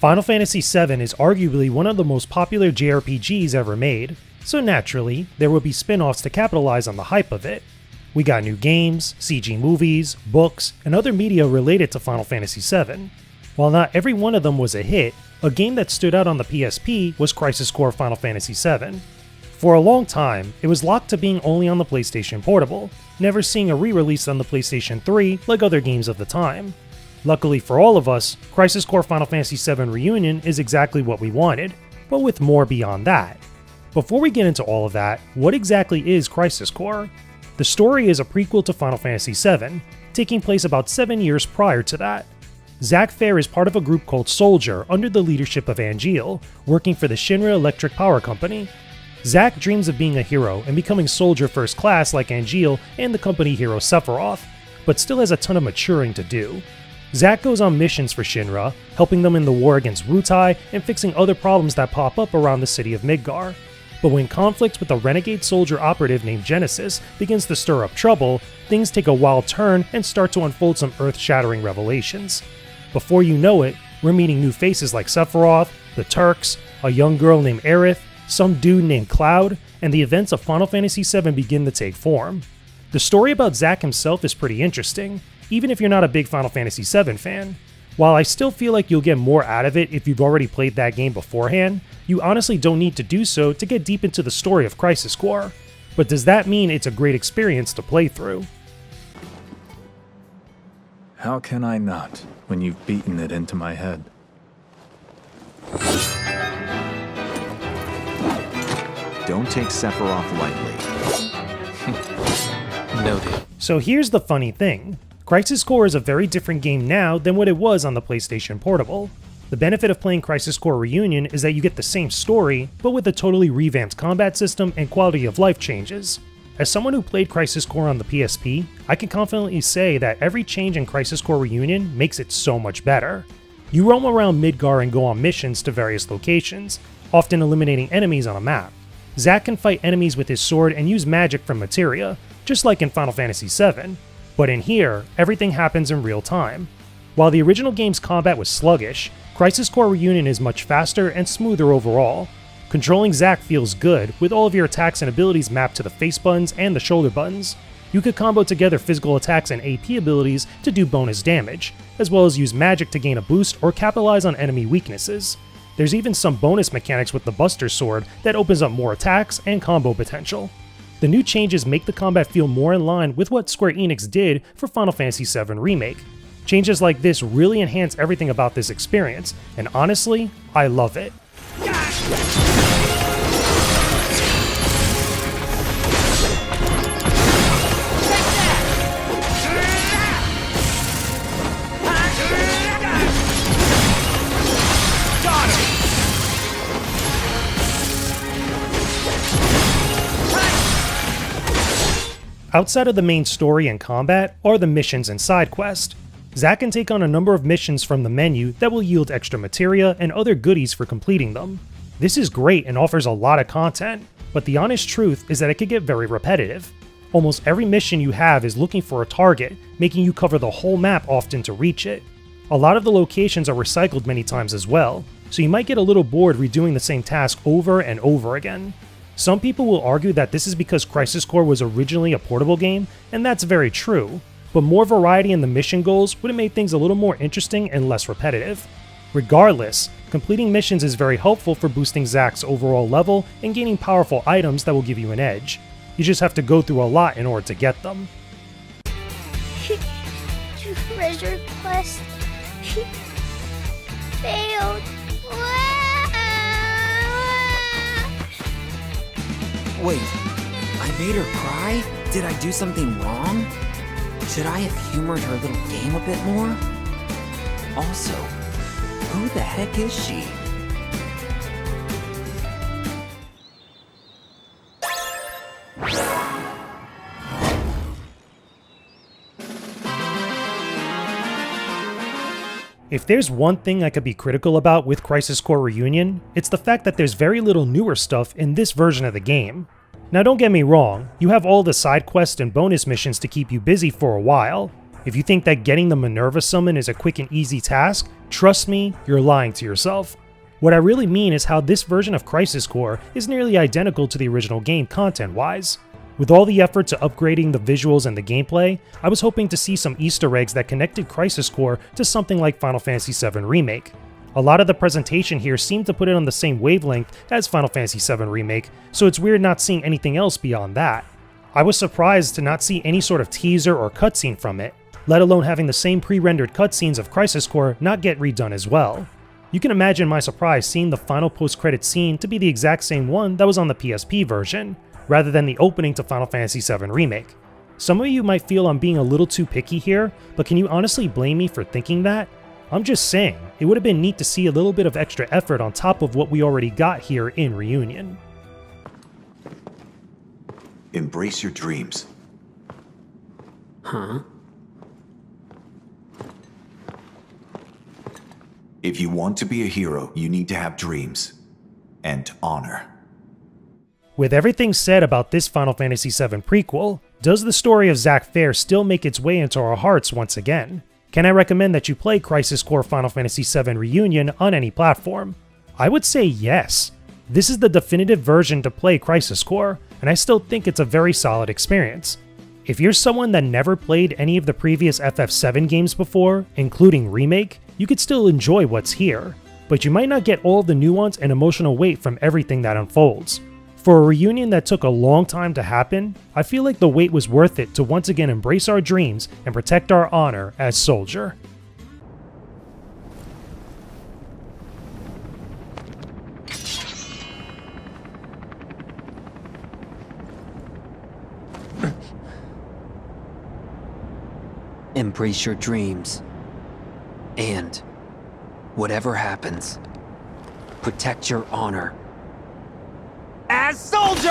Final Fantasy VII is arguably one of the most popular JRPGs ever made, so naturally, there will be spin-offs to capitalize on the hype of it. We got new games, CG movies, books, and other media related to Final Fantasy VII. While not every one of them was a hit, a game that stood out on the PSP was Crisis Core Final Fantasy VII. For a long time, it was locked to being only on the PlayStation Portable, never seeing a re-release on the PlayStation 3 like other games of the time. Luckily for all of us, Crisis Core Final Fantasy VII Reunion is exactly what we wanted, but with more beyond that. Before we get into all of that, what exactly is Crisis Core? The story is a prequel to Final Fantasy VII, taking place about 7 years prior to that. Zack Fair is part of a group called Soldier under the leadership of Angeal, working for the Shinra Electric Power Company. Zack dreams of being a hero and becoming Soldier First Class like Angeal and the company hero Sephiroth, but still has a ton of maturing to do. Zack goes on missions for Shinra, helping them in the war against Rutai and fixing other problems that pop up around the city of Midgar. But when conflict with a renegade soldier operative named Genesis begins to stir up trouble, things take a wild turn and start to unfold some earth-shattering revelations. Before you know it, we're meeting new faces like Sephiroth, the Turks, a young girl named Aerith, some dude named Cloud, and the events of Final Fantasy VII begin to take form. The story about Zack himself is pretty interesting, even if you're not a big Final Fantasy VII fan. While I still feel like you'll get more out of it if you've already played that game beforehand, you honestly don't need to do so to get deep into the story of Crisis Core. But does that mean it's a great experience to play through? How can I not, when you've beaten it into my head? Don't take Sephiroth lightly. Noted. So here's the funny thing. Crisis Core is a very different game now than what it was on the PlayStation Portable. The benefit of playing Crisis Core Reunion is that you get the same story, but with a totally revamped combat system and quality of life changes. As someone who played Crisis Core on the PSP, I can confidently say that every change in Crisis Core Reunion makes it so much better. You roam around Midgar and go on missions to various locations, often eliminating enemies on a map. Zack can fight enemies with his sword and use magic from materia, just like in Final Fantasy VII, but in here, everything happens in real time. While the original game's combat was sluggish, Crisis Core Reunion is much faster and smoother overall. Controlling Zack feels good, with all of your attacks and abilities mapped to the face buttons and the shoulder buttons. You could combo together physical attacks and AP abilities to do bonus damage, as well as use magic to gain a boost or capitalize on enemy weaknesses. There's even some bonus mechanics with the Buster Sword that opens up more attacks and combo potential. The new changes make the combat feel more in line with what Square Enix did for Final Fantasy VII Remake. Changes like this really enhance everything about this experience, and honestly, I love it. Outside of the main story and combat are the missions and side quests. Zack can take on a number of missions from the menu that will yield extra materia and other goodies for completing them. This is great and offers a lot of content, but the honest truth is that it could get very repetitive. Almost every mission you have is looking for a target, making you cover the whole map often to reach it. A lot of the locations are recycled many times as well, so you might get a little bored redoing the same task over and over again. Some people will argue that this is because Crisis Core was originally a portable game, and that's very true, but more variety in the mission goals would have made things a little more interesting and less repetitive. Regardless, completing missions is very helpful for boosting Zack's overall level and gaining powerful items that will give you an edge. You just have to go through a lot in order to get them. Treasure quest failed. Wait, I made her cry? Did I do something wrong? Should I have humored her little game a bit more? Also, who the heck is she? If there's one thing I could be critical about with Crisis Core Reunion, it's the fact that there's very little newer stuff in this version of the game. Now don't get me wrong, you have all the side quests and bonus missions to keep you busy for a while, If you think that getting the Minerva summon is a quick and easy task, trust me, you're lying to yourself. What I really mean is how this version of Crisis Core is nearly identical to the original game content-wise. With all the effort to upgrading the visuals and the gameplay, I was hoping to see some Easter eggs that connected Crisis Core to something like Final Fantasy VII Remake. A lot of the presentation here seemed to put it on the same wavelength as Final Fantasy VII Remake, so it's weird not seeing anything else beyond that. I was surprised to not see any sort of teaser or cutscene from it, let alone having the same pre-rendered cutscenes of Crisis Core not get redone as well. You can imagine my surprise seeing the final post-credit scene to be the exact same one that was on the PSP version, rather than the opening to Final Fantasy VII Remake. Some of you might feel I'm being a little too picky here, but can you honestly blame me for thinking that? I'm just saying, it would have been neat to see a little bit of extra effort on top of what we already got here in Reunion. Embrace your dreams. Huh? If you want to be a hero, you need to have dreams. And honor. With everything said about this Final Fantasy VII prequel, does the story of Zack Fair still make its way into our hearts once again? Can I recommend that you play Crisis Core Final Fantasy VII Reunion on any platform? I would say yes. This is the definitive version to play Crisis Core, and I still think it's a very solid experience. If you're someone that never played any of the previous FF7 games before, including Remake, you could still enjoy what's here, but you might not get all the nuance and emotional weight from everything that unfolds. For a reunion that took a long time to happen, I feel like the wait was worth it to once again embrace our dreams and protect our honor as Soldier. Embrace your dreams. And whatever happens, protect your honor. As Soldier!